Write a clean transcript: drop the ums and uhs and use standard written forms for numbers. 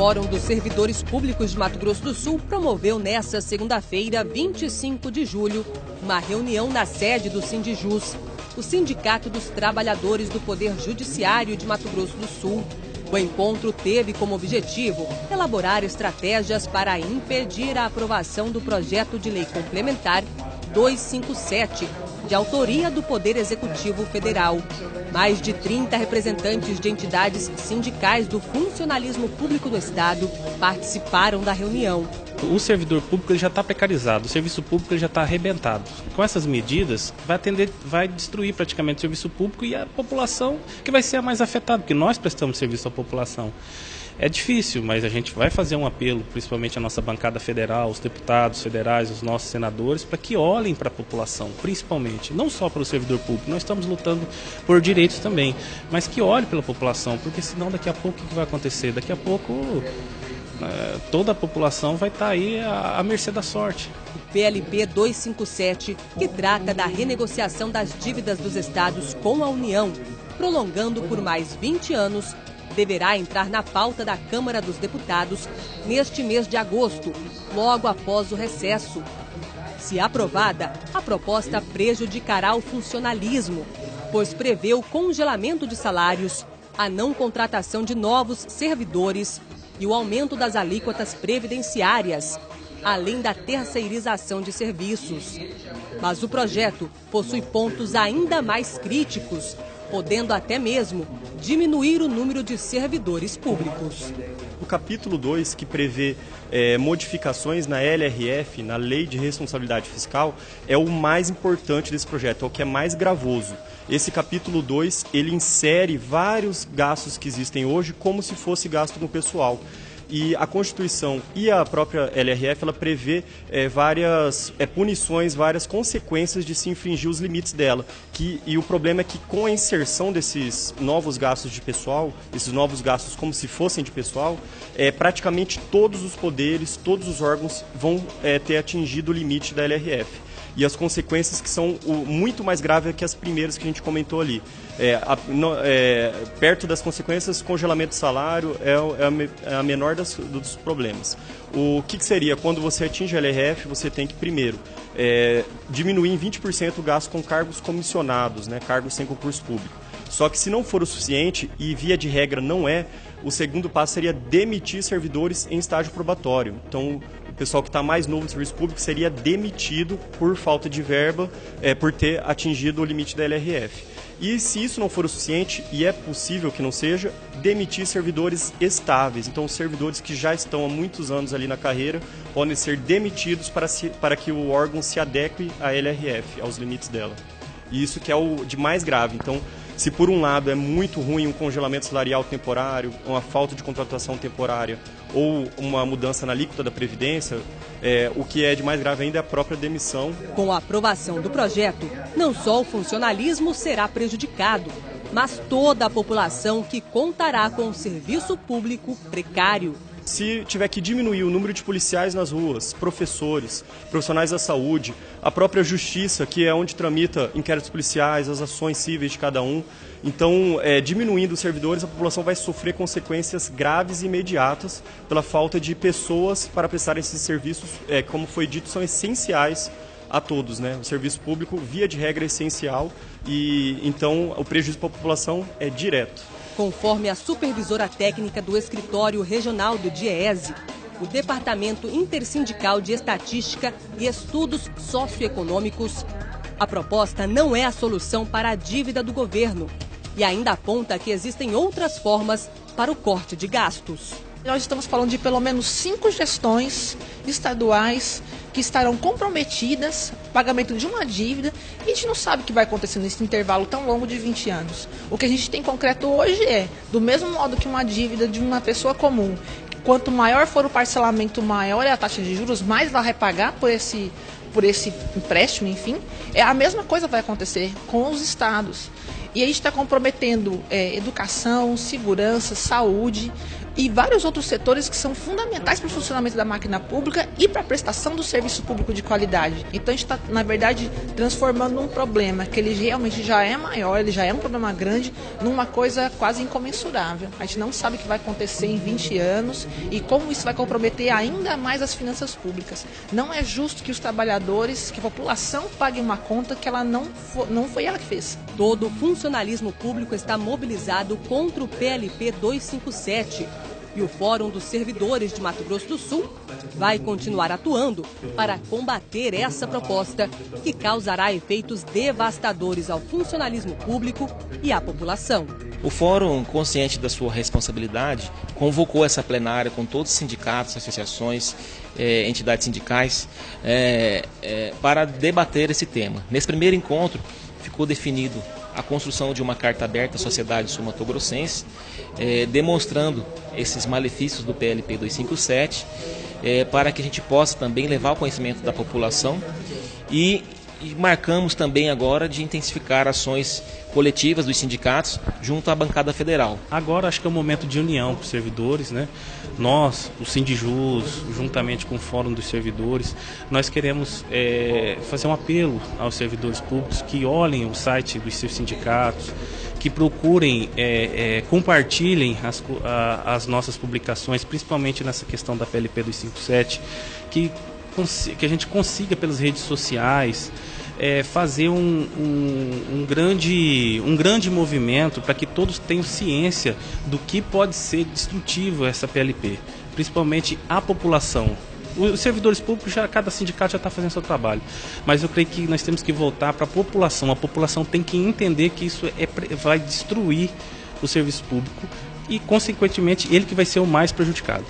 Fórum dos Servidores Públicos de Mato Grosso do Sul promoveu nesta segunda-feira, 25 de julho, uma reunião na sede do Sindijus, o Sindicato dos Trabalhadores do Poder Judiciário de Mato Grosso do Sul. O encontro teve como objetivo elaborar estratégias para impedir a aprovação do projeto de lei complementar 257, de autoria do Poder Executivo Federal. Mais de 30 representantes de entidades sindicais do funcionalismo público do Estado participaram da reunião. O servidor público ele já está precarizado, o serviço público ele já está arrebentado. Com essas medidas, vai destruir praticamente o serviço público e a população que vai ser a mais afetada, porque nós prestamos serviço à população. É difícil, mas a gente vai fazer um apelo, principalmente a nossa bancada federal, os deputados federais, os nossos senadores, para que olhem para a população, principalmente, não só para o servidor público, nós estamos lutando por direitos também, mas que olhem pela população, porque senão daqui a pouco o que vai acontecer? Daqui a pouco toda a população vai estar aí à mercê da sorte. O PLP 257, que trata da renegociação das dívidas dos estados com a União, prolongando por mais 20 anos, deverá entrar na pauta da Câmara dos Deputados neste mês de agosto, logo após o recesso. Se aprovada, a proposta prejudicará o funcionalismo, pois prevê o congelamento de salários, a não contratação de novos servidores e o aumento das alíquotas previdenciárias, além da terceirização de serviços. Mas o projeto possui pontos ainda mais críticos, podendo até mesmo diminuir o número de servidores públicos. O capítulo 2, que prevê modificações na LRF, na Lei de Responsabilidade Fiscal, é o mais importante desse projeto, é o que é mais gravoso. Esse capítulo 2, ele insere vários gastos que existem hoje como se fosse gasto com o pessoal. E a Constituição e a própria LRF ela prevê várias punições, várias consequências de se infringir os limites dela. E o problema é que com a inserção desses novos gastos de pessoal, esses novos gastos como se fossem de pessoal, praticamente todos os poderes, todos os órgãos vão ter atingido o limite da LRF. E as consequências que são muito mais graves que as primeiras que a gente comentou ali. Perto das consequências, congelamento de salário é a menor dos problemas. O que seria? Quando você atinge a LRF, você tem que, primeiro, diminuir em 20% o gasto com cargos comissionados, né, cargos sem concurso público. Só que se não for o suficiente, e via de regra não é, o segundo passo seria demitir servidores em estágio probatório. Então, o pessoal que está mais novo no serviço público seria demitido por falta de verba, por ter atingido o limite da LRF. E se isso não for o suficiente, e é possível que não seja, demitir servidores estáveis. Então, os servidores que já estão há muitos anos ali na carreira podem ser demitidos para que o órgão se adeque à LRF, aos limites dela. E isso que é o de mais grave. Então, se por um lado é muito ruim um congelamento salarial temporário, uma falta de contratação temporária ou uma mudança na alíquota da Previdência, o que é de mais grave ainda é a própria demissão. Com a aprovação do projeto, não só o funcionalismo será prejudicado, mas toda a população que contará com o serviço público precário. Se tiver que diminuir o número de policiais nas ruas, professores, profissionais da saúde, a própria justiça, que é onde tramita inquéritos policiais, as ações cíveis de cada um, então, diminuindo os servidores, a população vai sofrer consequências graves e imediatas pela falta de pessoas para prestar esses serviços, como foi dito, são essenciais a todos, né? O serviço público, via de regra, é essencial e, então, o prejuízo para a população é direto. Conforme a supervisora técnica do Escritório Regional do DIEESE, o Departamento Intersindical de Estatística e Estudos Socioeconômicos, a proposta não é a solução para a dívida do governo e ainda aponta que existem outras formas para o corte de gastos. Nós estamos falando de pelo menos 5 gestões estaduais que estarão comprometidas no pagamento de uma dívida e a gente não sabe o que vai acontecer nesse intervalo tão longo de 20 anos. O que a gente tem concreto hoje é, do mesmo modo que uma dívida de uma pessoa comum, quanto maior for o parcelamento, maior é a taxa de juros, mais ela vai pagar por esse empréstimo, enfim, a mesma coisa vai acontecer com os estados. E a gente está comprometendo educação, segurança, saúde, e vários outros setores que são fundamentais para o funcionamento da máquina pública e para a prestação do serviço público de qualidade. Então a gente está, na verdade, transformando um problema que ele realmente já é maior, ele já é um problema grande, numa coisa quase incomensurável. A gente não sabe o que vai acontecer em 20 anos e como isso vai comprometer ainda mais as finanças públicas. Não é justo que os trabalhadores, que a população pague uma conta que ela não foi ela que fez. Todo o funcionalismo público está mobilizado contra o PLP 257 e o Fórum dos Servidores de Mato Grosso do Sul vai continuar atuando para combater essa proposta que causará efeitos devastadores ao funcionalismo público e à população. O Fórum, consciente da sua responsabilidade, convocou essa plenária com todos os sindicatos, associações, entidades sindicais, para debater esse tema. Nesse primeiro encontro, ficou definido a construção de uma carta aberta à sociedade sul-mato-grossense, demonstrando esses malefícios do PLP 257, para que a gente possa também levar ao conhecimento da população e marcamos também agora de intensificar ações coletivas dos sindicatos junto à bancada federal. Agora acho que é um momento de união para os servidores, né? Nós, o Sindijus, juntamente com o Fórum dos Servidores, nós queremos fazer um apelo aos servidores públicos que olhem o site dos seus sindicatos, que procurem, compartilhem as nossas publicações, principalmente nessa questão da PLP 257, que a gente consiga pelas redes sociais fazer um grande movimento para que todos tenham ciência do que pode ser destrutivo essa PLP, principalmente a população. Os servidores públicos, cada sindicato já está fazendo seu trabalho, mas eu creio que nós temos que voltar para a população tem que entender que isso vai destruir o serviço público e, consequentemente, ele que vai ser o mais prejudicado.